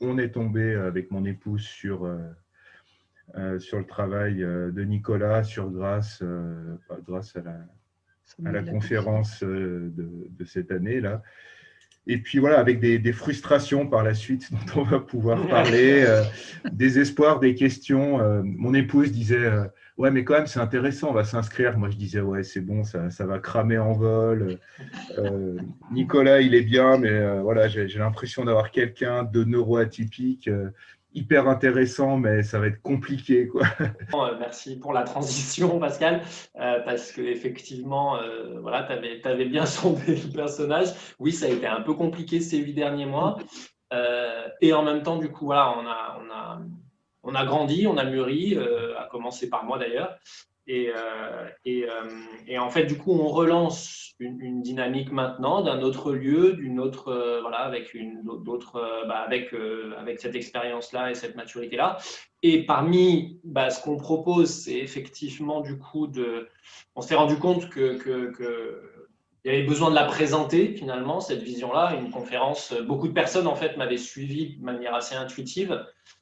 on est tombé avec mon épouse sur le travail de Nicolas, grâce à la conférence de cette année-là. Et puis voilà, avec des frustrations par la suite dont on va pouvoir parler, des espoirs, des questions. Mon épouse disait ouais, mais quand même, c'est intéressant, on va s'inscrire. Moi, je disais ouais, c'est bon, ça va cramer en vol. Nicolas, il est bien, mais voilà, j'ai l'impression d'avoir quelqu'un de neuroatypique, hyper intéressant, mais ça va être compliqué, quoi. Merci pour la transition, Pascal, parce qu'effectivement, voilà, tu avais bien sondé le personnage. Oui, ça a été un peu compliqué ces 8 derniers mois. Et en même temps, du coup, voilà, on a grandi, on a mûri, à commencer par moi d'ailleurs. Et en fait, du coup, on relance une dynamique maintenant d'un autre lieu, d'une autre, voilà, avec avec cette expérience-là et cette maturité-là. Et parmi ce qu'on propose, c'est effectivement du coup on s'est rendu compte il y avait besoin de la présenter finalement, cette vision-là. Une conférence, beaucoup de personnes en fait m'avaient suivi de manière assez intuitive,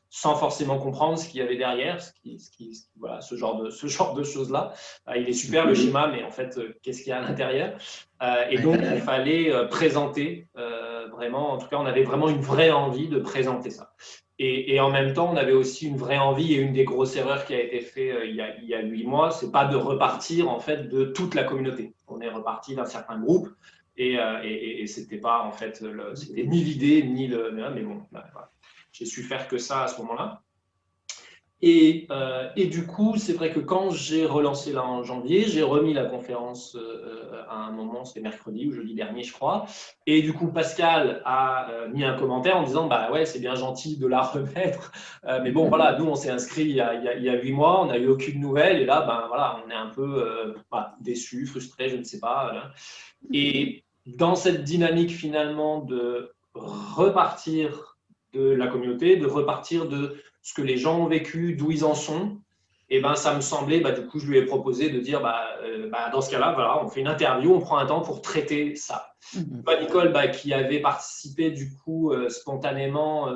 sans forcément comprendre ce qu'il y avait derrière, voilà, ce genre de choses-là. Il est super le schéma, mais en fait, qu'est-ce qu'il y a à l'intérieur? Et donc, il fallait présenter vraiment, en tout cas, on avait vraiment une vraie envie de présenter ça. Et en même temps, on avait aussi une vraie envie, et une des grosses erreurs qui a été faite il y a 8 mois, c'est pas de repartir en fait de toute la communauté. On est reparti d'un certain groupe, et c'était pas en fait, c'était ni l'idée ni mais bon, voilà. J'ai su faire que ça à ce moment-là. Et du coup, c'est vrai que quand j'ai relancé là en janvier, j'ai remis la conférence à un moment, c'était mercredi ou jeudi dernier, je crois. Et du coup, Pascal a mis un commentaire en disant bah ouais, c'est bien gentil de la remettre, mais bon, voilà, nous on s'est inscrit il y a 8 mois, on n'a eu aucune nouvelle, et là, ben voilà, on est un peu déçus, frustrés, je ne sais pas. Là. Et dans cette dynamique finalement de repartir de la communauté, de repartir de ce que les gens ont vécu, d'où ils en sont, et ben ça me semblait, du coup je lui ai proposé de dire dans ce cas-là, voilà, on fait une interview, on prend un temps pour traiter ça. Nicole, qui avait participé du coup spontanément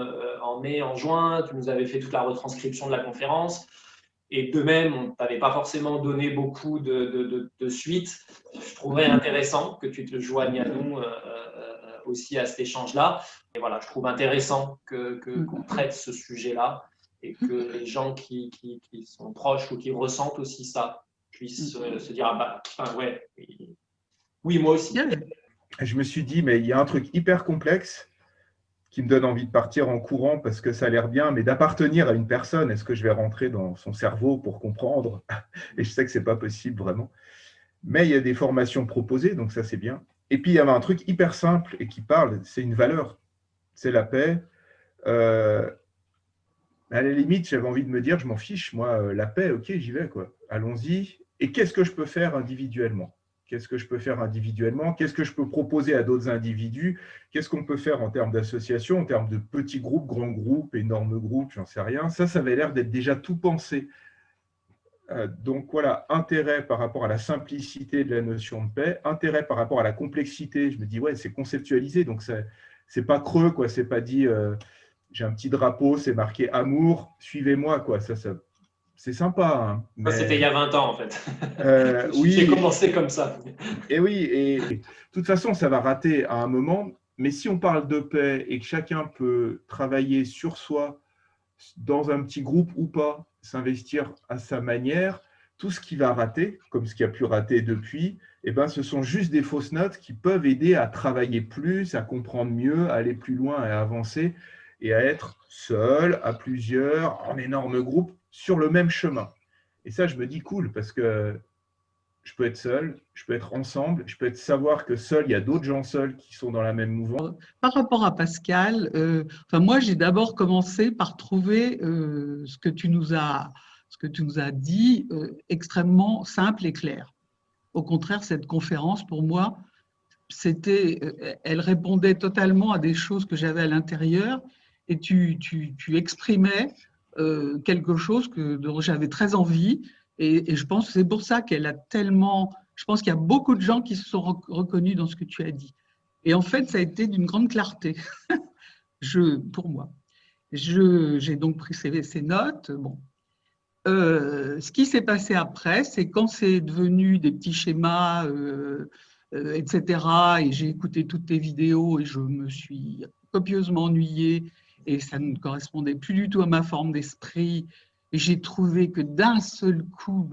en mai, en juin, tu nous avais fait toute la retranscription de la conférence. Et de même, on ne t'avait pas forcément donné beaucoup de suite. Je trouverais intéressant que tu te joignes à nous aussi à cet échange-là. Et voilà, je trouve intéressant qu'on traite ce sujet-là, et que les gens qui sont proches ou qui ressentent aussi ça puissent se dire ouais, oui, moi aussi. Je me suis dit, mais il y a un truc hyper complexe qui me donne envie de partir en courant parce que ça a l'air bien, mais d'appartenir à une personne, est-ce que je vais rentrer dans son cerveau pour comprendre? Et je sais que ce n'est pas possible vraiment. Mais il y a des formations proposées, donc ça c'est bien. Et puis il y avait un truc hyper simple et qui parle, c'est une valeur, c'est la paix. À la limite, j'avais envie de me dire, je m'en fiche, moi, la paix, ok, j'y vais, quoi. Allons-y. Et qu'est-ce que je peux faire individuellement? Qu'est-ce que je peux faire individuellement? Qu'est-ce que je peux proposer à d'autres individus? Qu'est-ce qu'on peut faire en termes d'association, en termes de petits groupes, grands groupes, énormes groupes, j'en sais rien. Ça avait l'air d'être déjà tout pensé. Donc voilà, intérêt par rapport à la simplicité de la notion de paix, intérêt par rapport à la complexité. Je me dis, ouais, c'est conceptualisé, donc c'est pas creux, quoi. C'est pas dit, j'ai un petit drapeau, c'est marqué amour, suivez-moi, quoi. Ça c'est sympa. Hein, mais... C'était il y a 20 ans, en fait. Oui. J'ai commencé comme ça. Et oui, et de toute façon, ça va rater à un moment. Mais si on parle de paix et que chacun peut travailler sur soi, dans un petit groupe ou pas, s'investir à sa manière, tout ce qui va rater, comme ce qui a pu rater depuis, ce sont juste des fausses notes qui peuvent aider à travailler plus, à comprendre mieux, à aller plus loin, à avancer et à être seul, à plusieurs, en énorme groupe, sur le même chemin. Et ça, je me dis cool, parce que je peux être seul, je peux être ensemble, je peux savoir que seul, il y a d'autres gens seuls qui sont dans la même mouvance. Par rapport à Pascal, moi, j'ai d'abord commencé par trouver ce que tu nous as dit extrêmement simple et clair. Au contraire, cette conférence, pour moi, elle répondait totalement à des choses que j'avais à l'intérieur, et tu exprimais quelque chose dont j'avais très envie. Et je pense que c'est pour ça qu'elle a tellement... Je pense qu'il y a beaucoup de gens qui se sont reconnus dans ce que tu as dit. Et en fait, ça a été d'une grande clarté, pour moi. J'ai donc pris ces notes. Bon. Ce qui s'est passé après, c'est quand c'est devenu des petits schémas, etc., et j'ai écouté toutes tes vidéos et je me suis copieusement ennuyée et ça ne correspondait plus du tout à ma forme d'esprit. Et j'ai trouvé que d'un seul coup,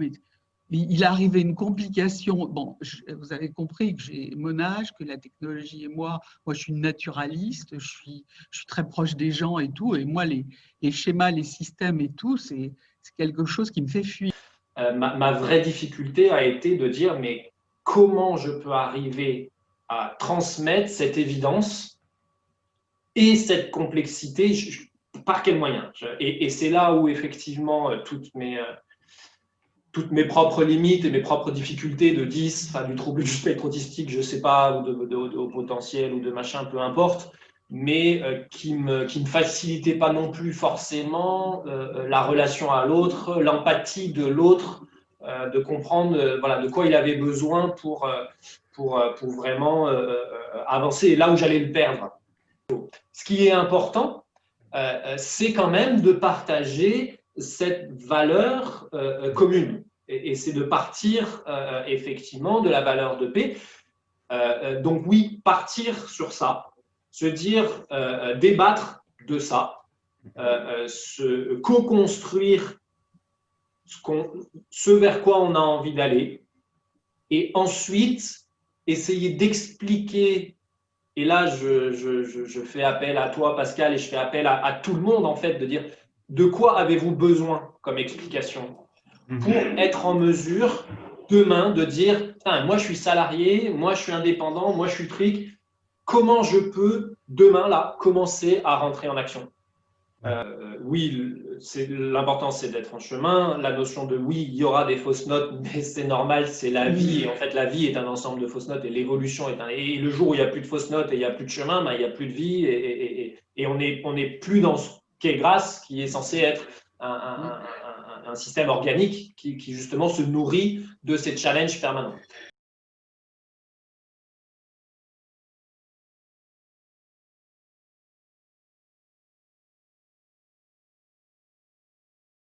il arrivait une complication. Bon, vous avez compris que j'ai mon âge, que la technologie et moi je suis une naturaliste, je suis très proche des gens et tout. Et moi, les schémas, les systèmes et tout, c'est quelque chose qui me fait fuir. Ma vraie difficulté a été de dire, mais comment je peux arriver à transmettre cette évidence et cette complexité, par quel moyen? Et c'est là où effectivement toutes mes propres limites et mes propres difficultés de 10, du trouble du spectre autistique, je ne sais pas, ou de haut potentiel ou de machin, peu importe, mais qui ne facilitait pas non plus forcément la relation à l'autre, l'empathie de l'autre, de comprendre de quoi il avait besoin pour vraiment avancer, et là où j'allais le perdre. Ce qui est important, c'est quand même de partager cette valeur commune. Et c'est de partir effectivement de la valeur de paix. Donc oui, partir sur ça, se dire, débattre de ça, se co-construire ce vers quoi on a envie d'aller, et ensuite essayer d'expliquer. Et là, je fais appel à toi, Pascal, et je fais appel à tout le monde, en fait, de dire de quoi avez-vous besoin comme explication pour être en mesure, demain, de dire moi, je suis salarié, moi, je suis indépendant, moi, je suis trick. Comment je peux, demain, là, commencer à rentrer en action? Oui, l'important, c'est d'être en chemin. La notion de oui, il y aura des fausses notes, mais c'est normal, c'est la vie. Et en fait, la vie est un ensemble de fausses notes et l'évolution est et le jour où il n'y a plus de fausses notes et il n'y a plus de chemin, il n'y a plus de vie et on n'est plus dans ce qu'est Grâce, qui est censé être un système organique qui justement se nourrit de ces challenges permanents.